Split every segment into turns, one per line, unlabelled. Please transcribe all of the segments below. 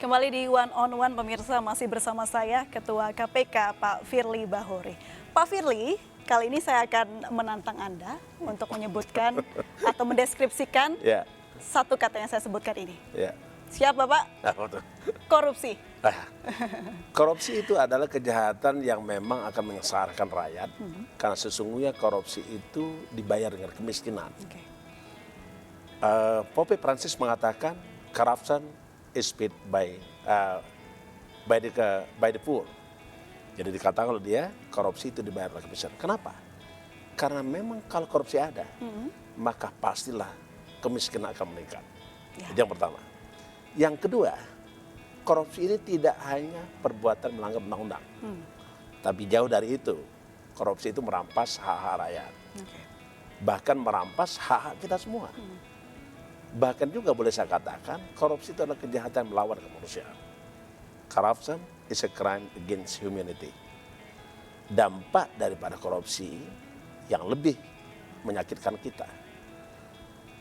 Kembali di One on One pemirsa, masih bersama saya Ketua KPK Pak Firly Bahuri. Pak Firly, kali ini saya akan menantang Anda untuk menyebutkan atau mendeskripsikan satu kata yang saya sebutkan ini. Siap Bapak? Korupsi.
Korupsi itu adalah kejahatan yang memang akan menyengsarakan rakyat, karena sesungguhnya korupsi itu dibayar dengan kemiskinan. Pope Francis mengatakan corruption is paid by the poor. Jadi dikatakan oleh dia korupsi itu dibayar oleh kemiskinan. Kenapa? Karena memang kalau korupsi ada, maka pastilah kemiskinan akan meningkat. Itu yang pertama. Yang kedua, korupsi ini tidak hanya perbuatan melanggar undang-undang, tapi jauh dari itu. Korupsi itu merampas hak-hak rakyat, bahkan merampas hak-hak kita semua. Bahkan juga boleh saya katakan, korupsi itu adalah kejahatan melawan kemanusiaan. Corruption is a crime against humanity. Dampak daripada korupsi yang lebih menyakitkan kita,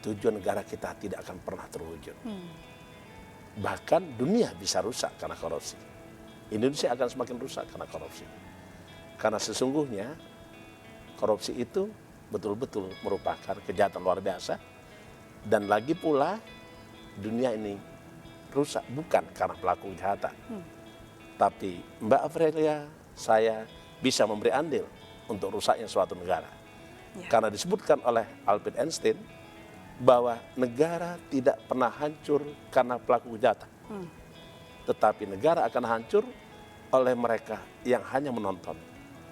tujuan negara kita tidak akan pernah terwujud. Bahkan dunia bisa rusak karena korupsi. Indonesia akan semakin rusak karena korupsi. Karena sesungguhnya korupsi itu betul-betul merupakan kejahatan luar biasa. Dan lagi pula dunia ini rusak bukan karena pelaku kejahatan. Tapi Mbak Aurelia, saya bisa memberi andil untuk rusaknya suatu negara. Karena disebutkan oleh Albert Einstein bahwa negara tidak pernah hancur karena pelaku kejahatan. Tetapi negara akan hancur oleh mereka yang hanya menonton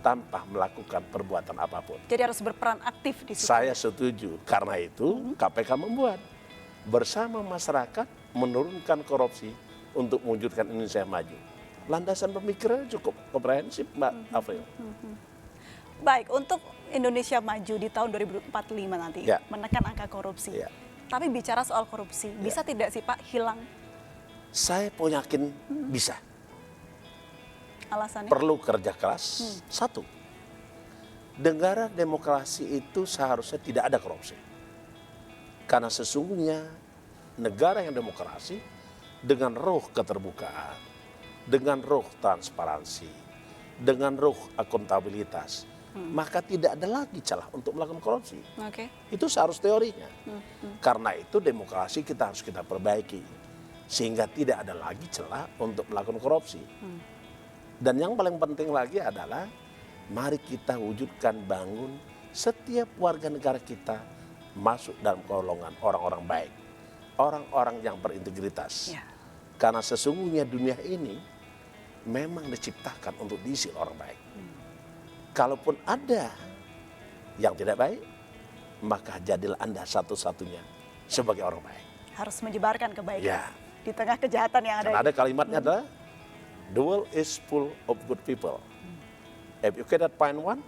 tanpa melakukan perbuatan apapun.
Jadi harus berperan aktif di situ.
Saya setuju. Karena itu KPK membuat bersama masyarakat menurunkan korupsi untuk mewujudkan Indonesia maju. Landasan pemikirannya cukup komprehensif, Mbak Afril.
Baik, untuk Indonesia maju di tahun 2045 nanti, menekan angka korupsi. Tapi bicara soal korupsi, bisa tidak sih Pak hilang?
Saya yakin bisa.
Alasannya?
Perlu kerja keras. Satu, negara demokrasi itu seharusnya tidak ada korupsi. Karena sesungguhnya negara yang demokrasi dengan roh keterbukaan, dengan roh transparansi, dengan roh akuntabilitas, maka tidak ada lagi celah untuk melakukan korupsi. Itu seharusnya teorinya. Karena itu demokrasi kita harus kita perbaiki sehingga tidak ada lagi celah untuk melakukan korupsi. Dan yang paling penting lagi adalah mari kita wujudkan bangun setiap warga negara kita masuk dalam golongan orang-orang baik, orang-orang yang berintegritas. Karena sesungguhnya dunia ini memang diciptakan untuk diisi orang baik. Kalaupun ada yang tidak baik, maka jadilah Anda satu-satunya sebagai orang baik.
Harus menyebarkan kebaikan di tengah kejahatan yang ada.
Karena ada kalimatnya adalah the world is full of good people. If you cannot find one,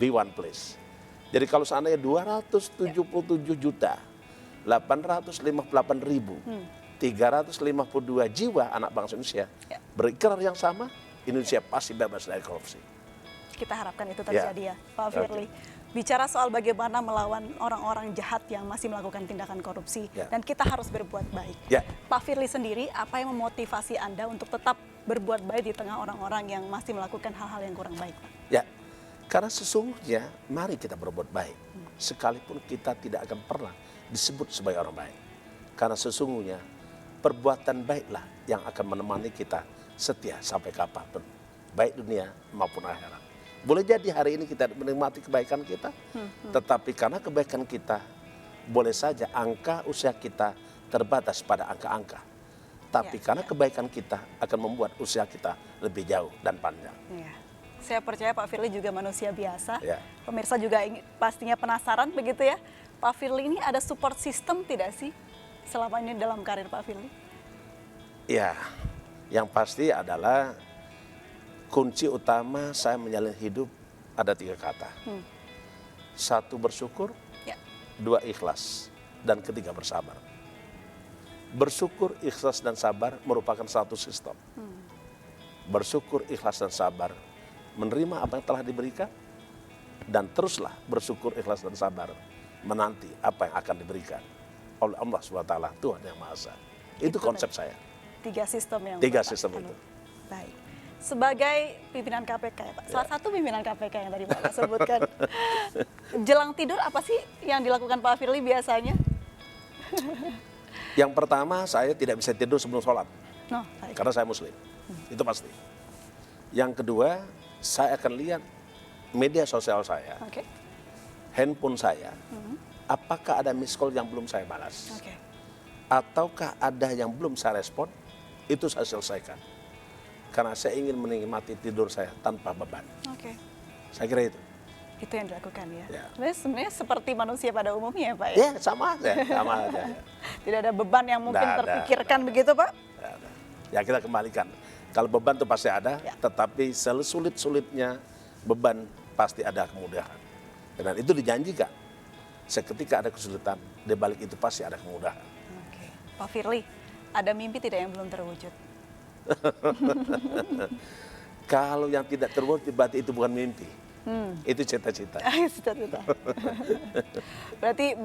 be one place. Jadi kalau seandainya 277.858.352 jiwa anak bangsa Indonesia berikrar yang sama, Indonesia pasti bebas dari korupsi.
Kita harapkan itu terjadi ya, Pak Firly. Bicara soal bagaimana melawan orang-orang jahat yang masih melakukan tindakan korupsi, dan kita harus berbuat baik. Pak Firly sendiri, apa yang memotivasi Anda untuk tetap berbuat baik di tengah orang-orang yang masih melakukan hal-hal yang kurang baik, Pak?
Karena sesungguhnya mari kita berbuat baik, sekalipun kita tidak akan pernah disebut sebagai orang baik. Karena sesungguhnya perbuatan baiklah yang akan menemani kita setia sampai kapanpun, baik dunia maupun akhirat. Boleh jadi hari ini kita menikmati kebaikan kita, tetapi karena kebaikan kita, boleh saja angka usia kita terbatas pada angka-angka. Tapi karena kebaikan kita akan membuat usia kita lebih jauh dan panjang.
Saya percaya Pak Firly juga manusia biasa. Pemirsa juga pastinya penasaran begitu ya. Pak Firly ini ada support system tidak sih selama ini dalam karir Pak Firly?
Yang pasti adalah kunci utama saya menjalani hidup ada 3 kata. 1 bersyukur, 2 ikhlas, dan ketiga bersabar. Bersyukur, ikhlas, dan sabar merupakan satu sistem. Bersyukur, ikhlas, dan sabar menerima apa yang telah diberikan, dan teruslah bersyukur, ikhlas, dan sabar menanti apa yang akan diberikan oleh Allah SWT, Tuhan Yang Maha Esa. Itu konsep saya.
3 sistem yang
3
Bapak
sistem
anut.
itu.
Baik. Sebagai pimpinan KPK ya Pak, salah satu pimpinan KPK yang tadi Bapak sebutkan. Jelang tidur apa sih yang dilakukan Pak Firly biasanya?
Yang pertama, saya tidak bisa tidur sebelum sholat.
No, baik.
Karena saya muslim. Itu pasti. Yang kedua, saya akan lihat media sosial saya,
Oke.
handphone saya, apakah ada miss call yang belum saya balas.
Oke.
Ataukah ada yang belum saya respon, itu saya selesaikan. Karena saya ingin menikmati tidur saya tanpa beban.
Oke.
Saya kira itu.
Itu yang dilakukan ya.
Ya.
Sebenarnya seperti manusia pada umumnya ya Pak ya.
Ya, sama aja. Sama aja. Ya.
Tidak ada beban yang mungkin
Nggak ada,
terpikirkan begitu Pak.
Nggak ada. Ya kita kembalikan. Kalau beban itu pasti ada,
Ya.
tetapi sesulit-sulitnya beban pasti ada kemudahan. Dan itu dijanjikan. Seketika ada kesulitan, di balik itu pasti ada kemudahan.
Oke. Pak Firly, ada mimpi tidak yang belum terwujud?
Kalau yang tidak terwujud berarti itu bukan mimpi. Itu cita-cita.
Cita-cita. Berarti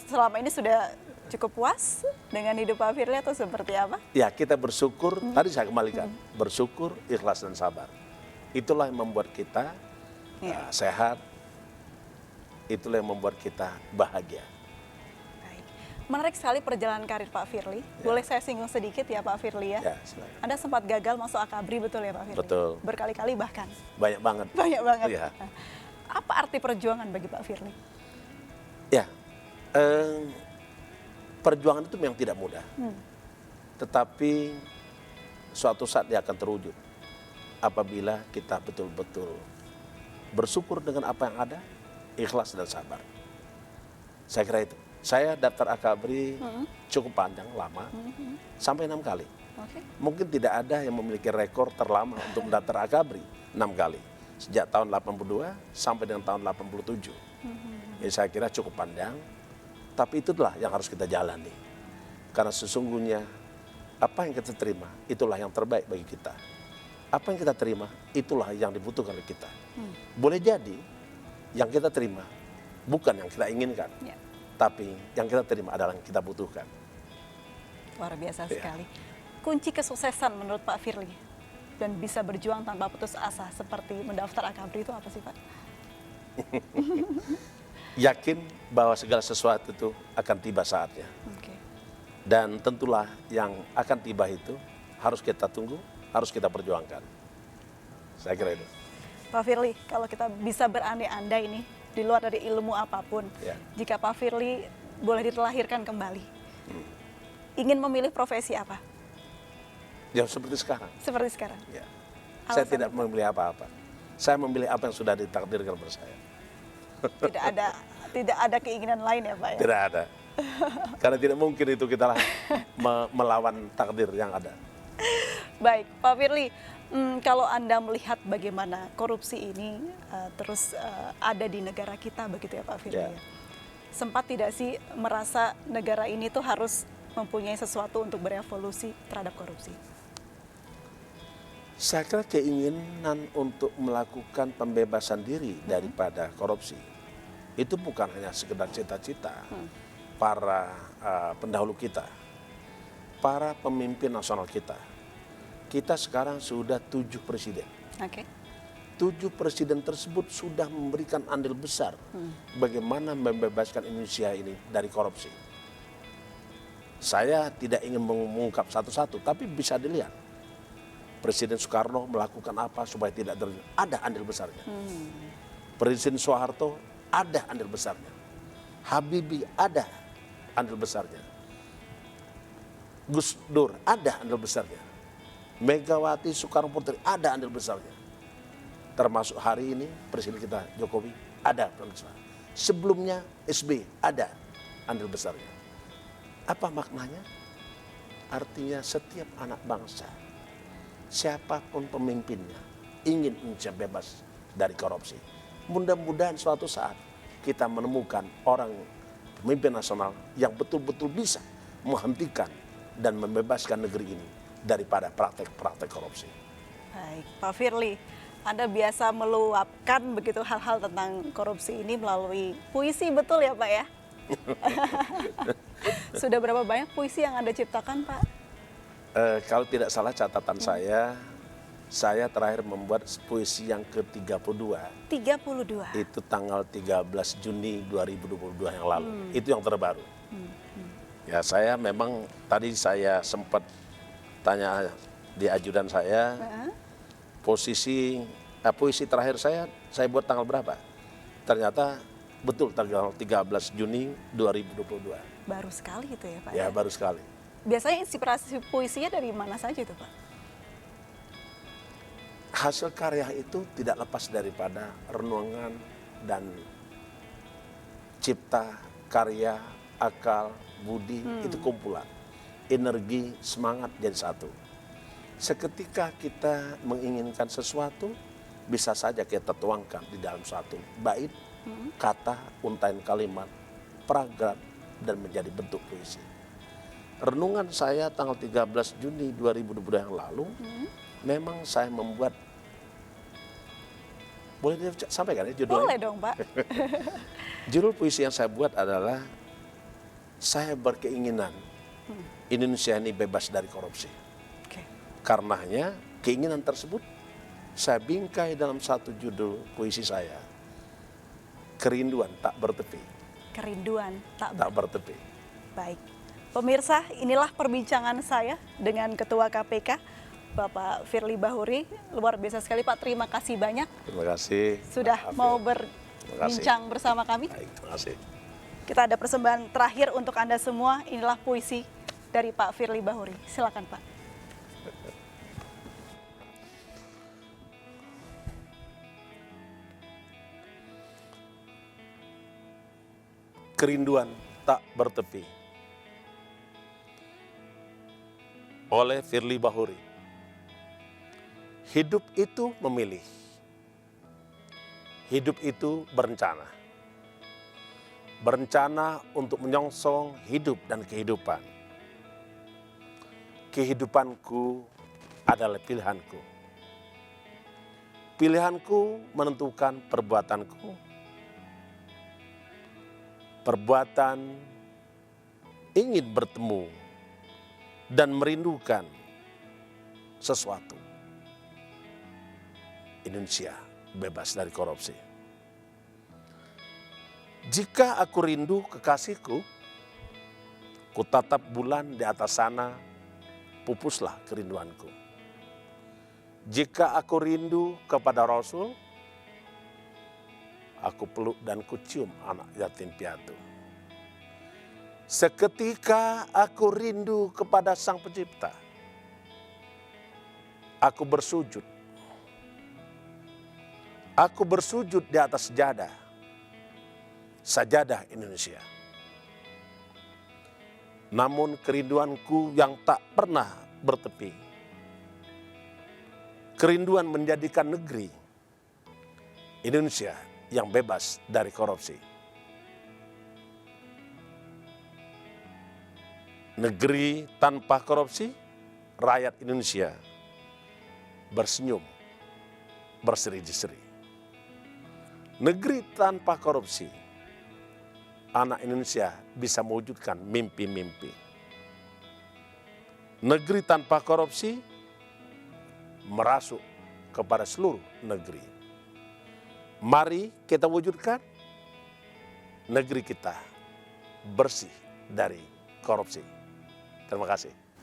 selama ini sudah cukup puas dengan hidup Pak Firly atau seperti apa?
Ya, kita bersyukur, tadi saya kembalikan, bersyukur, ikhlas dan sabar. Itulah yang membuat kita
Iya.
sehat, itulah yang membuat kita bahagia.
Baik. Menarik sekali perjalanan karir Pak Firly. Boleh saya singgung sedikit ya Pak Firly ya?
Ya, silakan.
Anda sempat gagal masuk Akabri betul ya Pak Firly?
Betul.
Berkali-kali bahkan.
Banyak banget.
Banyak banget.
Iya.
Nah, apa arti perjuangan bagi Pak Firly?
Ya, perjuangan itu memang tidak mudah. Tetapi suatu saat dia akan terwujud. Apabila kita betul-betul bersyukur dengan apa yang ada, ikhlas dan sabar. Saya kira itu. Saya daftar Akabri cukup panjang, lama, sampai 6 kali.
Oke.
Mungkin tidak ada yang memiliki rekor terlama untuk mendaftar Akabri 6 kali. Sejak tahun 82 sampai dengan tahun 87. Jadi saya kira cukup panjang, tapi itulah yang harus kita jalani. Karena sesungguhnya apa yang kita terima, itulah yang terbaik bagi kita. Apa yang kita terima, itulah yang dibutuhkan oleh kita. Boleh jadi yang kita terima bukan yang kita inginkan,
Ya.
tapi yang kita terima adalah yang kita butuhkan.
Luar biasa
Iya.
sekali. Kunci kesuksesan menurut Pak Firly dan bisa berjuang tanpa putus asa seperti mendaftar Akabri itu apa sih Pak?
Yakin bahwa segala sesuatu itu akan tiba saatnya.
Oke.
Dan tentulah yang akan tiba itu harus kita tunggu, harus kita perjuangkan. Saya kira itu.
Pak Firly, kalau kita bisa berandai-andai ini di luar dari ilmu apapun,
Ya.
jika Pak Firly boleh dilahirkan kembali, ingin memilih profesi apa?
Ya seperti sekarang.
Seperti sekarang.
Ya. Saya
Alasan
tidak memilih apa-apa. Saya memilih apa yang sudah ditakdirkan pada saya.
Tidak ada keinginan lain ya Pak ya?
Tidak ada. Karena tidak mungkin itu kita melawan takdir yang ada.
Baik, Pak Firly, kalau Anda melihat bagaimana korupsi ini terus ada di negara kita begitu ya Pak Firly,
Ya.
ya. Sempat tidak sih merasa negara ini tuh harus mempunyai sesuatu untuk berevolusi terhadap korupsi?
Saya kira keinginan untuk melakukan pembebasan diri daripada korupsi itu bukan hanya sekedar cita-cita para pendahulu kita, para pemimpin nasional kita. Kita sekarang sudah 7 presiden.
Oke.
7 presiden tersebut sudah memberikan andil besar bagaimana membebaskan Indonesia ini dari korupsi. Saya tidak ingin mengungkap satu-satu, tapi bisa dilihat. Presiden Soekarno melakukan apa supaya tidak terjadi. Ada andil besarnya. Presiden Soeharto ada andil besarnya. Habibie ada andil besarnya. Gus Dur ada andil besarnya. Megawati Soekarno Putri ada andil besarnya. Termasuk hari ini Presiden kita Jokowi ada andil besar. Sebelumnya SBY ada andil besarnya. Apa maknanya? Artinya setiap anak bangsa, siapapun pemimpinnya, ingin Indonesia bebas dari korupsi. Mudah-mudahan suatu saat kita menemukan orang pemimpin nasional yang betul-betul bisa menghentikan dan membebaskan negeri ini daripada praktek-praktek korupsi.
Baik, Pak Firly, Anda biasa meluapkan begitu hal-hal tentang korupsi ini melalui puisi, betul ya Pak ya? Sudah berapa banyak puisi yang Anda ciptakan Pak?
Kalau tidak salah catatan saya terakhir membuat puisi yang ke-32.
32.
Itu tanggal 13 Juni 2022 yang lalu. Itu yang terbaru. Ya, saya memang tadi saya sempat tanya di ajudan saya, puisi terakhir saya buat tanggal berapa? Ternyata betul tanggal 13 Juni 2022.
Baru sekali itu ya Pak?
Ya, baru sekali.
Biasanya inspirasi puisinya dari mana saja itu Pak?
Hasil karya itu tidak lepas daripada renungan dan cipta, karya, akal, budi, itu kumpulan. Energi, semangat jadi satu. Seketika kita menginginkan sesuatu, bisa saja kita tuangkan di dalam satu bait, kata, untaian kalimat, paragraf, dan menjadi bentuk puisi. Renungan saya tanggal 13 Juni 2022 yang lalu, memang saya membuat, boleh disampaikan ya judulnya?
Boleh dong Pak.
Judul puisi yang saya buat adalah, saya berkeinginan Indonesia ini bebas dari korupsi.
Oke.
Karenanya keinginan tersebut saya bingkai dalam satu judul puisi saya, Kerinduan Tak Bertepi.
Kerinduan tak
bertepi.
Baik. Pemirsa, inilah perbincangan saya dengan Ketua KPK, Bapak Firly Bahuri. Luar biasa sekali Pak, terima kasih banyak.
Terima kasih.
Sudah
Maaf
mau
ya.
berbincang bersama kami.
Baik, terima kasih.
Kita ada persembahan terakhir untuk Anda semua. Inilah puisi dari Pak Firly Bahuri. Silakan Pak.
Kerinduan Tak Bertepi oleh Firly Bahuri. Hidup itu memilih. Hidup itu berencana. Berencana untuk menyongsong hidup dan kehidupan. Kehidupanku adalah pilihanku. Pilihanku menentukan perbuatanku. Perbuatan ingin bertemu dan merindukan sesuatu. Indonesia bebas dari korupsi. Jika aku rindu kekasihku, ku tatap bulan di atas sana, pupuslah kerinduanku. Jika aku rindu kepada Rasul, aku peluk dan kucium anak yatim piatu. Seketika aku rindu kepada Sang Pencipta, aku bersujud. Aku bersujud di atas sajadah Indonesia. Namun kerinduanku yang tak pernah bertepi, kerinduan menjadikan negeri Indonesia yang bebas dari korupsi. Negeri tanpa korupsi, rakyat Indonesia bersenyum, berseri-seri. Negeri tanpa korupsi, anak Indonesia bisa mewujudkan mimpi-mimpi. Negeri tanpa korupsi merasuk kepada seluruh negeri. Mari kita wujudkan negeri kita bersih dari korupsi. Terima kasih.